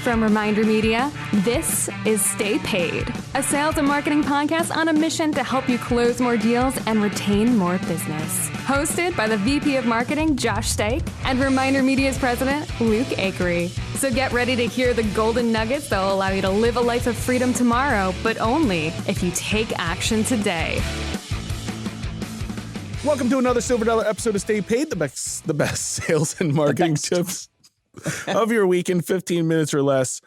From Reminder Media, this is Stay Paid, a sales and marketing podcast on a mission to help you close more deals and retain more business. Hosted by the VP of Marketing, Josh Stake, and Reminder Media's president, Luke Akery. So get ready to hear the golden nuggets that will allow you to live a life of freedom tomorrow, but only if you take action today. Welcome to another Silver Dollar episode of Stay Paid, the best sales and marketing tips of your week in 15 minutes or less.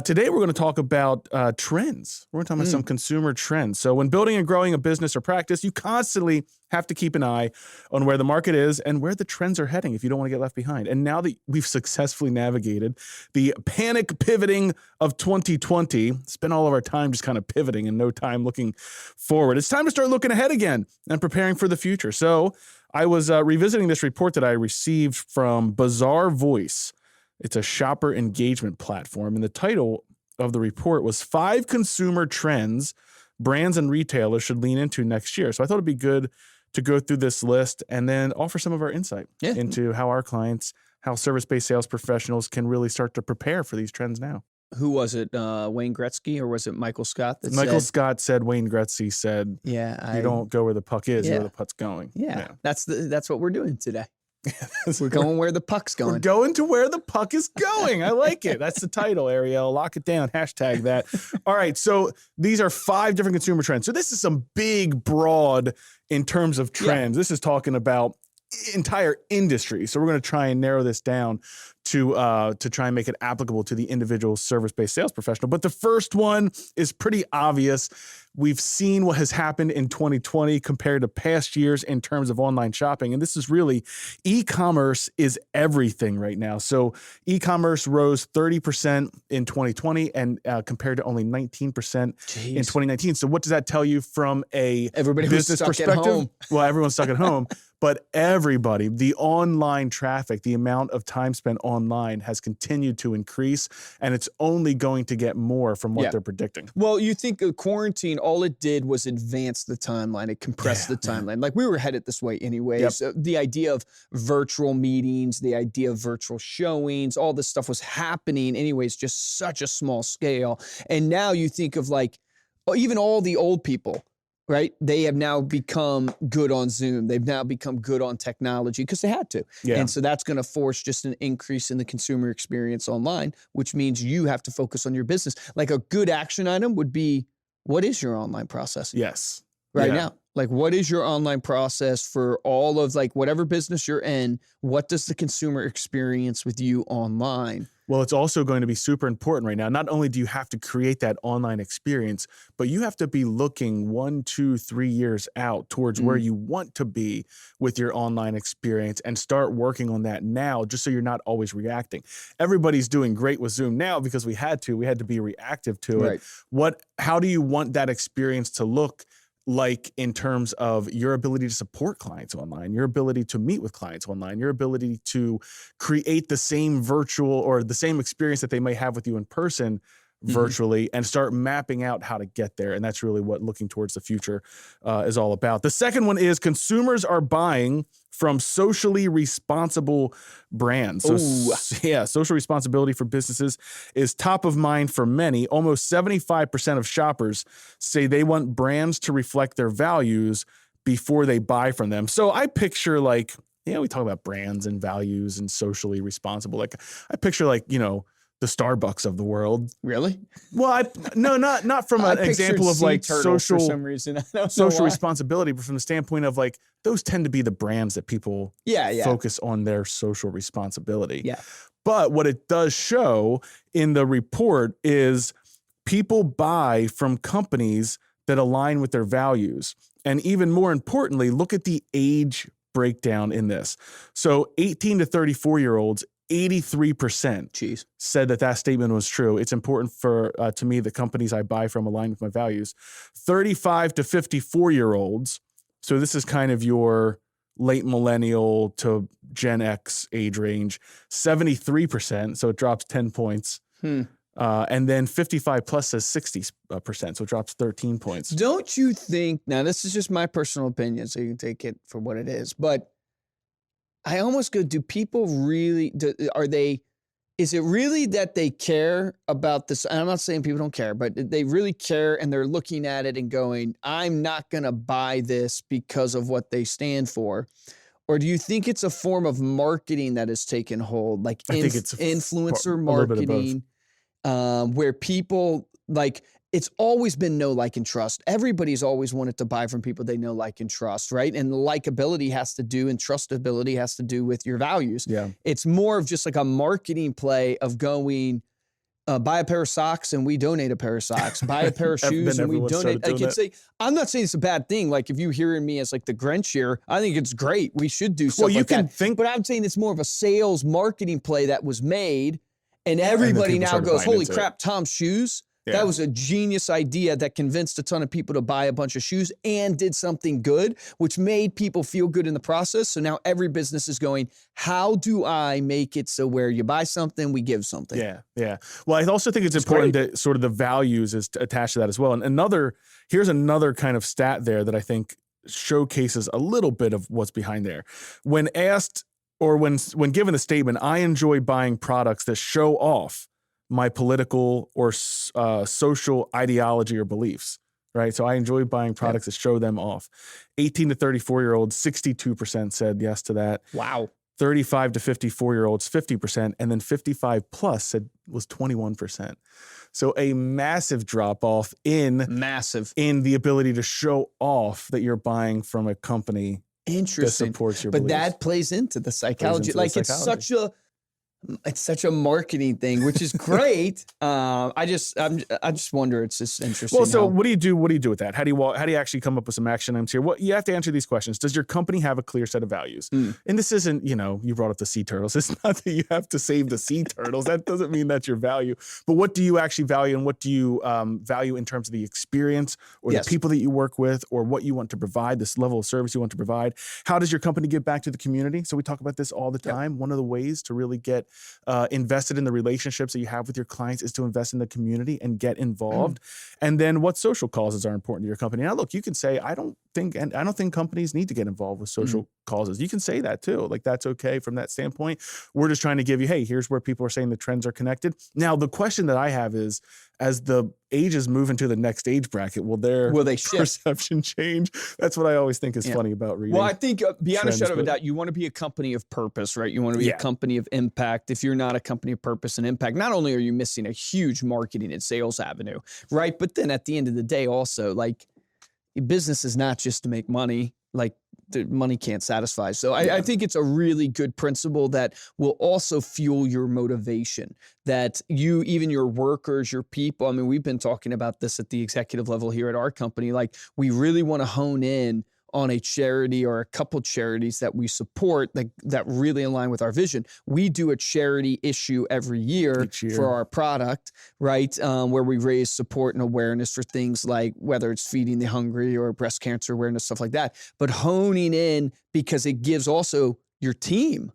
Today, we're going to talk about trends. We're going to talk about some consumer trends. So when building and growing a business or practice, you constantly have to keep an eye on where the market is and where the trends are heading if you don't want to get left behind. And now that we've successfully navigated the panic pivoting of 2020, spent all of our time just kind of pivoting and no time looking forward, it's time to start looking ahead again and preparing for the future. So I was revisiting this report that I received from Bazaarvoice. It's a shopper engagement platform, and the title of the report was 5 Consumer Trends Brands and Retailers Should Lean Into Next Year. So I thought it'd be good to go through this list and then offer some of our insight into how our clients, how service-based sales professionals can really start to prepare for these trends now. Who was it? Wayne Gretzky, or was it Michael Scott? Scott said Wayne Gretzky said, you don't go where the puck is, where the puck's going. Yeah. That's what we're doing today. We're going where the puck's going. We're going to where the puck is going. I like it. That's the title, Ariel. Lock it down. Hashtag that. All right. So these are 5 different consumer trends. So this is some big, broad in terms of trends. This is talking about entire industry. So we're going to try and narrow this down to try and make it applicable to the individual service-based sales professional. But the first one is pretty obvious. We've seen what has happened in 2020 compared to past years in terms of online shopping. And this is really, e-commerce is everything right now. So e-commerce rose 30% in 2020 and compared to only 19% in 2019. So what does that tell you from a business perspective? Well, everyone's stuck at home. But everybody, the online traffic, the amount of time spent online has continued to increase, and it's only going to get more from what they're predicting. Well, you think of quarantine, all it did was advance the timeline. It compressed the timeline. Like, we were headed this way anyways. The idea of virtual meetings, the idea of virtual showings, all this stuff was happening anyways, just such a small scale. And now you think of like, even all the old people, right? They have now become good on Zoom. They've now become good on technology because they had to. And so that's going to force just an increase in the consumer experience online, which means you have to focus on your business. Like, a good action item would be, what is your online process? Right now. Like, what is your online process for all of, like, whatever business you're in? What does the consumer experience with you online? Well, it's also going to be super important right now. Not only do you have to create that online experience, but you have to be looking 1, 2, 3 years out towards where you want to be with your online experience and start working on that now, just so you're not always reacting. Everybody's doing great with Zoom now because we had to be reactive to it. How do you want that experience to look like in terms of your ability to support clients online, your ability to meet with clients online, your ability to create the same virtual or the same experience that they may have with you in person virtually, and start mapping out how to get there. And that's really what looking towards the future is all about. The second one is consumers are buying from socially responsible brands. So social responsibility for businesses is top of mind for many. Almost 75% of shoppers say they want brands to reflect their values before they buy from them. So I picture, like, we talk about brands and values and socially responsible. Like, I picture, like, the Starbucks of the world. Really? Well, not from an example of like social, for some reason. social responsibility, but from the standpoint of, like, those tend to be the brands that people focus on their social responsibility. But what it does show in the report is people buy from companies that align with their values. And even more importantly, look at the age breakdown in this. So 18 to 34-year-olds, 83% said that statement was true. It's important to me, the companies I buy from align with my values. 35 to 54-year-olds, so this is kind of your late millennial to Gen X age range, 73%, so it drops 10 points. And then 55 plus says 60%, so it drops 13 points. Don't you think, now this is just my personal opinion, so you can take it for what it is, but I almost go, do people really, is it really that they care about this? And I'm not saying people don't care, but they really care and they're looking at it and going, I'm not going to buy this because of what they stand for. Or do you think it's a form of marketing that has taken hold, like I think it's influencer marketing, where people like, it's always been know, like, and trust. Everybody's always wanted to buy from people they know, like, and trust, right? And likability has to do and trustability has to do with your values. Yeah. It's more of just like a marketing play of going, buy a pair of socks and we donate a pair of socks. Buy a pair of shoes and we donate. I'm not saying it's a bad thing. Like if you hearing me as like the Grinch here, I think it's great. We should do stuff like that. But I'm saying it's more of a sales marketing play that was made and everybody now goes, holy crap, Tom's shoes. Yeah. That was a genius idea that convinced a ton of people to buy a bunch of shoes and did something good, which made people feel good in the process. So now every business is going, how do I make it so where you buy something, we give something? Yeah, yeah. Well, I also think it's important that sort of the values is attached to that as well. And here's another kind of stat there that I think showcases a little bit of what's behind there. When asked or when given the statement, I enjoy buying products that show off my political or social ideology or beliefs, right? So I enjoy buying products that show them off. 18 to 34-year-olds, 62% said yes to that. Wow. 35 to 54-year-olds, 50%, and then 55 plus said was 21%. So a massive drop off in the ability to show off that you're buying from a company that supports your beliefs. But that plays into the psychology. It's such a marketing thing, which is great. I just wonder. It's just interesting. Well, so what do you do? What do you do with that? How do you actually come up with some action items here? Well, you have to answer these questions. Does your company have a clear set of values? And this isn't, you brought up the sea turtles. It's not that you have to save the sea turtles. That doesn't mean that's your value. But what do you actually value, and what do you value in terms of the experience or the people that you work with, or what you want to provide, this level of service you want to provide? How does your company give back to the community? So we talk about this all the time. One of the ways to really get invested in the relationships that you have with your clients is to invest in the community and get involved. And then what social causes are important to your company. Now, look, you can say, I don't think companies need to get involved with social causes. You can say that too. Like that's okay from that standpoint. We're just trying to give you, hey, here's where people are saying the trends are connected. Now, the question that I have is, as the ages move into the next age bracket, will they perception change? That's what I always think is funny about reading. Well, I think beyond a shadow of a doubt, you want to be a company of purpose, right? You want to be a company of impact. If you're not a company of purpose and impact, not only are you missing a huge marketing and sales avenue, right? But then at the end of the day, also, like, business is not just to make money. Like, the money can't satisfy. So I think it's a really good principle that will also fuel your motivation, that you, even your workers, your people, I mean, we've been talking about this at the executive level here at our company. Like, we really want to hone in on a charity or a couple charities that we support that really align with our vision. We do a charity issue every year for our product, right? Where we raise support and awareness for things like whether it's feeding the hungry or breast cancer awareness, stuff like that. But honing in, because it gives also your team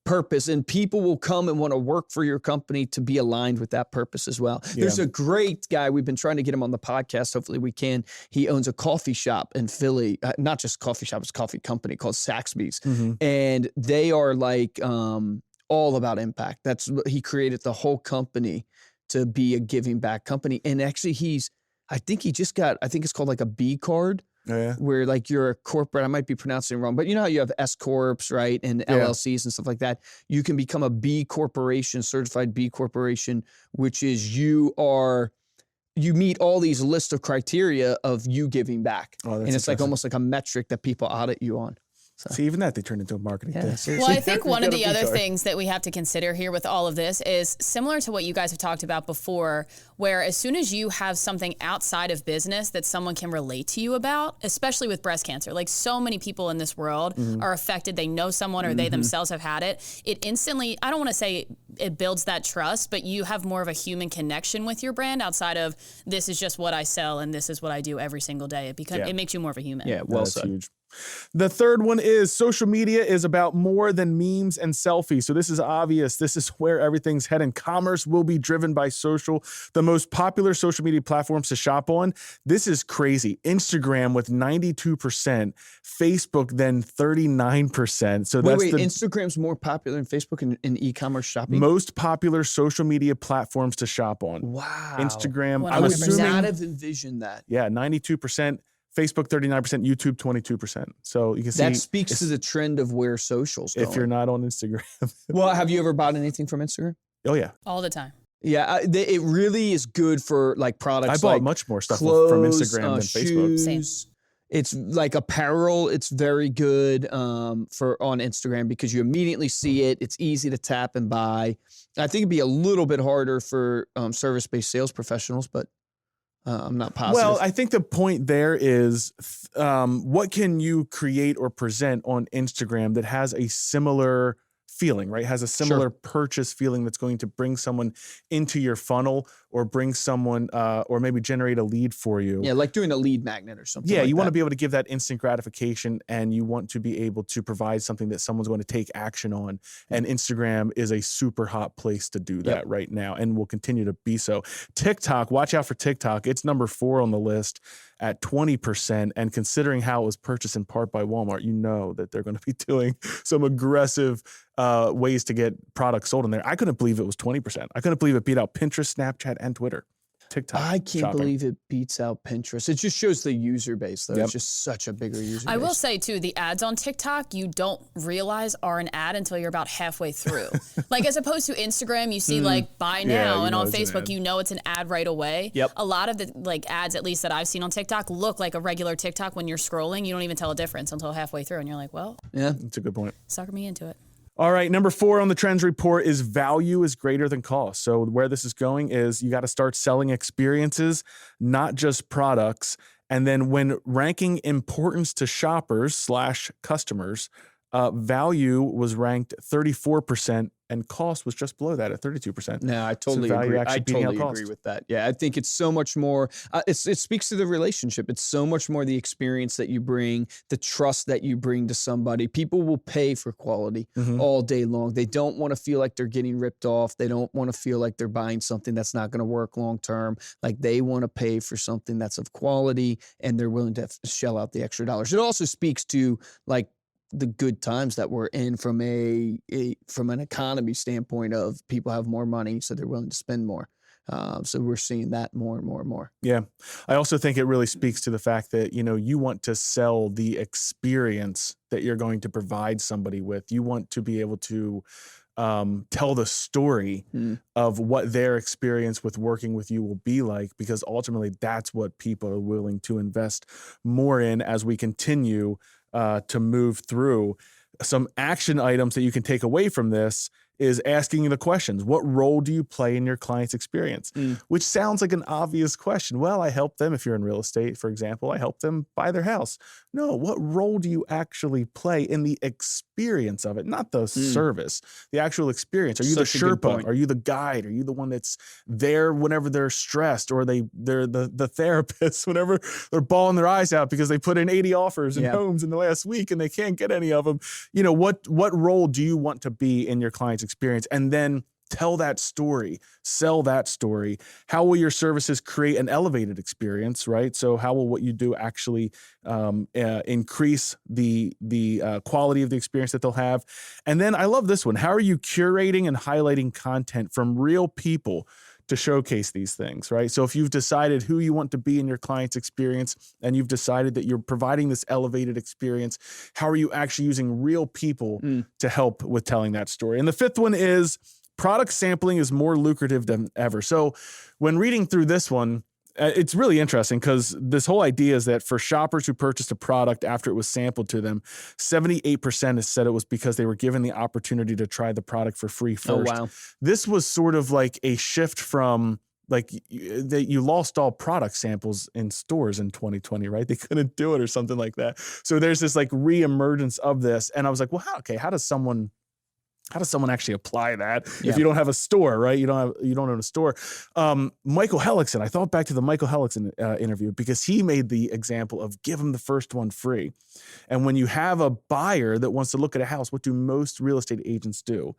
purpose, and people will come and want to work for your company to be aligned with that purpose as well. There's a great guy, we've been trying to get him on the podcast. Hopefully we can. He owns a coffee shop in Philly, not just coffee shop, it's a coffee company called Saxby's. And they are like all about impact. He created the whole company to be a giving back company. And actually I think it's called like a B card. Where like you're a corporate, I might be pronouncing it wrong, but you know how you have S Corps, right? And LLCs and stuff like that. You can become a B corporation, certified B corporation, which is you meet all these list of criteria of you giving back. And it's like almost like a metric that people audit you on. So. See, even that they turned into a marketing thing. Well, I think one of the other things that we have to consider here with all of this is similar to what you guys have talked about before, where as soon as you have something outside of business that someone can relate to you about, especially with breast cancer, like so many people in this world are affected. They know someone or they themselves have had it. It instantly, I don't want to say it builds that trust, but you have more of a human connection with your brand outside of this is just what I sell and this is what I do every single day. It makes you more of a human. Yeah, well said. Huge. The third one is social media is about more than memes and selfies. So this is obvious. This is where everything's heading. Commerce will be driven by social. The most popular social media platforms to shop on. This is crazy. Instagram with 92%, Facebook then 39%. So wait, Instagram's more popular than Facebook in e-commerce shopping? Most popular social media platforms to shop on. Wow. Instagram. I would not have envisioned that. Yeah, 92%. Facebook 39%, YouTube 22%. So you can see that speaks to the trend of where social's going. If you're not on Instagram. Well, have you ever bought anything from Instagram? Oh yeah, all the time. Yeah, it really is good for like products. I bought like much more stuff clothes, from Instagram than Facebook. Same. It's like apparel. It's very good for on Instagram because you immediately see it. It's easy to tap and buy. I think it'd be a little bit harder for service-based sales professionals, but I'm not positive. Well, I think the point there is what can you create or present on Instagram that has a similar feeling, right? Has a similar purchase feeling that's going to bring someone into your funnel or bring someone or maybe generate a lead for you. Yeah, like doing a lead magnet or something. Yeah, like you that. want to be able to give that instant gratification and you want to be able to provide something that someone's going to take action on. And Instagram is a super hot place to do that right now and will continue to be so. TikTok, watch out for TikTok. It's number 4 on the list at 20%. And considering how it was purchased in part by Walmart, you know that they're going to be doing some aggressive ways to get products sold in there. I couldn't believe it was 20%. I couldn't believe it beat out Pinterest, Snapchat, and Twitter. TikTok. I can't believe it beats out Pinterest. It just shows the user base, though. It's just such a bigger user base. I will say, too, the ads on TikTok, you don't realize are an ad until you're about halfway through. Like, as opposed to Instagram, you see, like, buy now, and on Facebook, you know it's an ad right away. Yep. A lot of the, like, ads, at least that I've seen on TikTok, look like a regular TikTok when you're scrolling. You don't even tell a difference until halfway through, and you're like, well, That's a good point. sucker me into it. All right, number 4 on the trends report is value is greater than cost. So where this is going is you got to start selling experiences, not just products. And then when ranking importance to shoppers / customers, value was ranked 34% and cost was just below that at 32%. No, I totally agree. I totally agree with that. Yeah, I think it's so much more. It speaks to the relationship. It's so much more the experience that you bring, the trust that you bring to somebody. People will pay for quality all day long. They don't want to feel like they're getting ripped off. They don't want to feel like they're buying something that's not going to work long term. Like they want to pay for something that's of quality and they're willing to shell out the extra dollars. It also speaks to like the good times that we're in from from an economy standpoint of people have more money, so they're willing to spend more. So we're seeing that more and more and more. Yeah. I also think it really speaks to the fact that, you want to sell the experience that you're going to provide somebody with. You want to be able to tell the story of what their experience with working with you will be like, because ultimately that's what people are willing to invest more in as we continue to move through. Some action items that you can take away from this is asking the questions. What role do you play in your client's experience? Which sounds like an obvious question. Well, I help them, if you're in real estate, for example, I help them buy their house. No, what role do you actually play in the experience of it? Not the service, the actual experience. Are you the Sherpa? Are you the guide? Are you the one that's there whenever they're stressed, or they're the therapist whenever they're bawling their eyes out because they put in 80 offers and homes in the last week and they can't get any of them? What role do you want to be in your client's experience? And then tell that story, sell that story. How will your services create an elevated experience, right? So how will what you do actually increase the quality of the experience that they'll have? And then I love this one. How are you curating and highlighting content from real people to showcase these things, right? So if you've decided who you want to be in your client's experience and you've decided that you're providing this elevated experience, how are you actually using real people to help with telling that story? And the 5th one is product sampling is more lucrative than ever. So when reading through this one, it's really interesting because this whole idea is that for shoppers who purchased a product after it was sampled to them, 78% has said it was because they were given the opportunity to try the product for free first. Oh, wow. This was sort of like a shift from like that you lost all product samples in stores in 2020, right? They couldn't do it or something like that. So there's this like reemergence of this. And I was like, well, how does someone How does someone actually apply that if you don't have a store, right? You don't own a store. Michael Hellickson, I thought back to the Michael Hellickson interview because he made the example of give them the first one free. And when you have a buyer that wants to look at a house, what do most real estate agents do?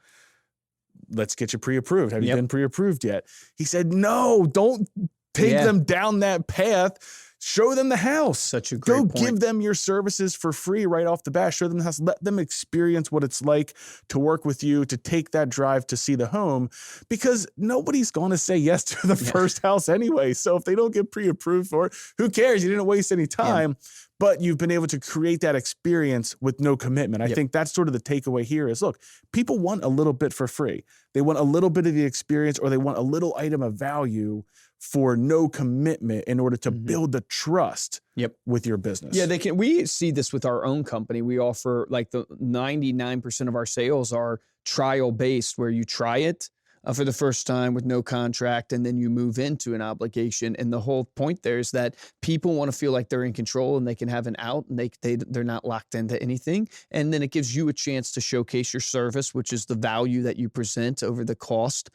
Let's get you pre-approved. Have you been pre-approved yet? He said, no, don't take them down that path. Show them the house. Such a great point. Go give them your services for free right off the bat. Show them the house. Let them experience what it's like to work with you, to take that drive to see the home, because nobody's going to say yes to the first house anyway. So if they don't get pre-approved for it, who cares? You didn't waste any time. But you've been able to create that experience with no commitment. I think that's sort of the takeaway here is, look, people want a little bit for free. They want a little bit of the experience, or they want a little item of value for no commitment in order to build the trust with your business. Yeah, they can. We see this with our own company. We offer, like, the 99% of our sales are trial based, where you try it for the first time with no contract, and then you move into an obligation. And the whole point there is that people want to feel like they're in control and they can have an out, and they're not locked into anything. And then it gives you a chance to showcase your service, which is the value that you present over the cost,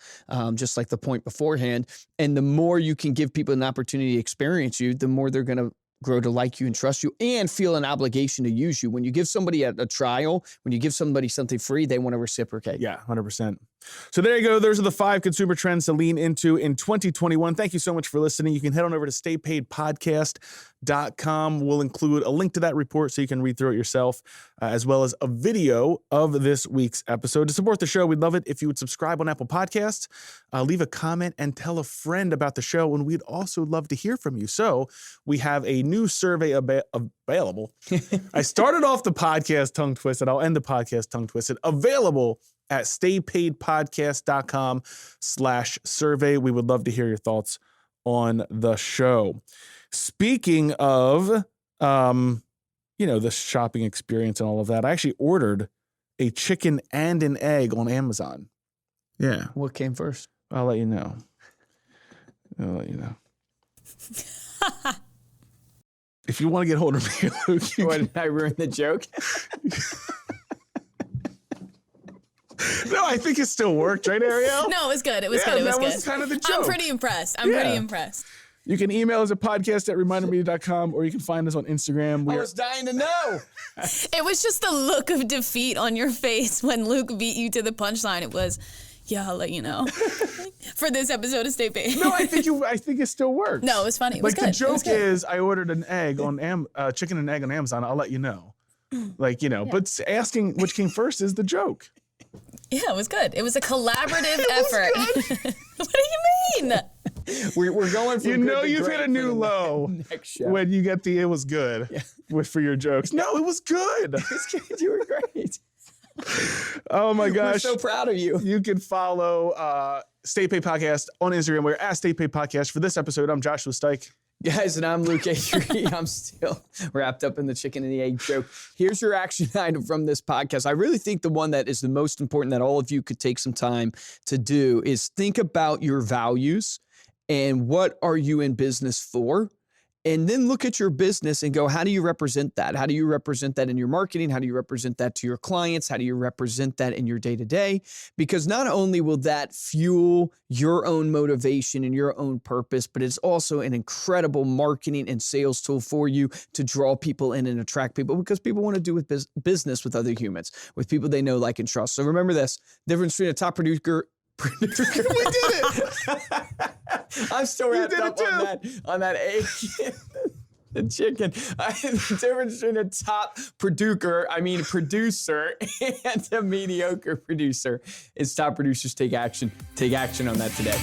just like the point beforehand. And the more you can give people an opportunity to experience you, the more they're going to grow to like you and trust you and feel an obligation to use you. When you give somebody a trial, when you give somebody something free, they want to reciprocate. Yeah, 100%. So there you go. Those are the 5 consumer trends to lean into in 2021. Thank you so much for listening. You can head on over to staypaidpodcast.com. We'll include a link to that report so you can read through it yourself, as well as a video of this week's episode. To support the show, we'd love it if you would subscribe on Apple Podcasts, leave a comment, and tell a friend about the show. And we'd also love to hear from you. So we have a new survey available. I started off the podcast tongue twisted. I'll end the podcast tongue twisted. Available at staypaidpodcast.com/survey. We would love to hear your thoughts on the show. Speaking of, the shopping experience and all of that, I actually ordered a chicken and an egg on Amazon. Yeah. What came first? I'll let you know. If you want to get hold of me, Luke, Did I ruin the joke? No, I think it still worked, right, Ariel? No, it was good. It was good. It was that good. was kind of the joke. I'm pretty impressed. I'm pretty impressed. You can email us at podcast@ReminderMedia.com, or you can find us on Instagram. I was dying to know. It was just the look of defeat on your face when Luke beat you to the punchline. It was, I'll let you know. For this episode of Stay Paid. No, I think it still works. No, it was funny. It was good. The joke is, I ordered an egg on chicken and egg on Amazon. I'll let you know. But asking which came first is the joke. Yeah, it was good. It was a collaborative effort. What do you mean? We're going from you've hit a new low when you get the "it was good" for your jokes. No, it was good. You were great. Oh my gosh. We're so proud of you. You can follow Stay Paid Podcast on Instagram. We're at Stay Paid Podcast. For this episode, I'm Joshua Stike. Guys, and I'm Luke A3. I'm still wrapped up in the chicken and the egg joke. Here's your action item from this podcast. I really think the one that is the most important that all of you could take some time to do is think about your values and what are you in business for? And then look at your business and go, how do you represent that? How do you represent that in your marketing? How do you represent that to your clients? How do you represent that in your day-to-day? Because not only will that fuel your own motivation and your own purpose, but it's also an incredible marketing and sales tool for you to draw people in and attract people, because people want to do business with other humans, with people they know, like, and trust. So remember this, difference between a top producer. We did it. I'm still wrapped up on that egg, the chicken. The difference between a top producer and a mediocre producer is top producers take action. Take action on that today.